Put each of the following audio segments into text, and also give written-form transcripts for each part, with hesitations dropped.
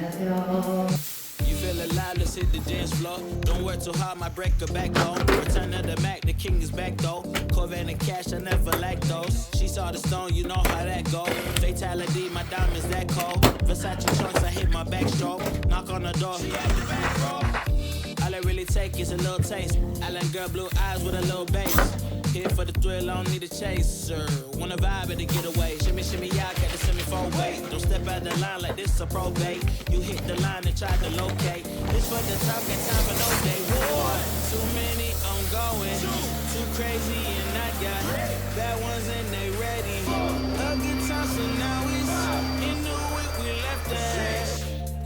안녕하세요. You feel alive, let's hit the dance floor. Don't work too hard, my breaker back home. Return of the Mac, the king is back though. Corvette and cash, I never like those. She saw the stone, you know how that go. Fatality, my diamonds that cold. Versace trunks, I hit my backstroke. Knock on the door, she at the back row. All I really take is a little taste. Island girl, blue eyes with a little bass. Here for the thrill, I don't need a chaser. Wanna vibe at the getaway. Shimmy, shimmy, y'all got the semi-fold weight. Don't step out the line like this a probate. You hit the line and try to locate. This for the top, got time for no day. War. Too many, I'm going. Too crazy and I got bad ones and they ready. A good time, so now it's in the week we left that.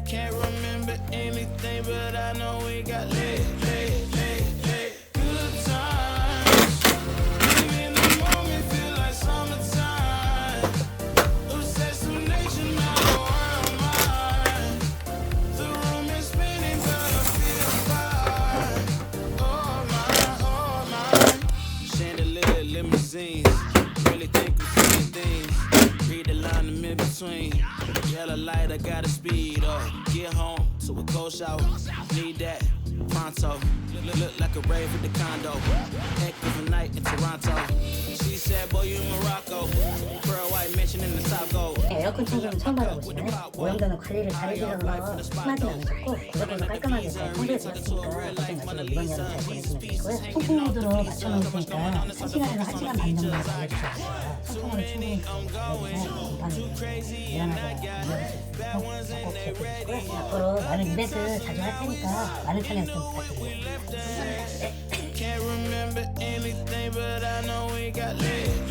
Can't remember anything, but I know we got lit. Good times. Living the moment, feel like summertime. Obsessive nation, now the world mine. The room is spinning, but I feel fine. Oh my. Chandelier, limousines. Really think we see things. Read the line in between. Yellow light, I gotta speed up. Get home to a cold shower. Need that pronto. Look like a rave at the condo. Heck of a night in Toronto. She said, boy, you in Morocco. Pearl white mention in the top gold. 에어컨 청소는 처음 받아보시면 오염도는 관리를 잘해주셔서 심하진 않으셨고 구석구석 깔끔하게 잘 청소해 주셨으니까 걱정 마시고 이번 여름 잘 보내시면 되고요. 통풍 모드로 맞춰놓으니까 1시간에서 1시간 반 정도 걸려주셔서 소통으로 충분히 공판을 미안하게 앞으로 많은 이벤트 자주 할 테니까 많은 참여 좀 부탁드립니다. Can't remember anything, but I know we got lit.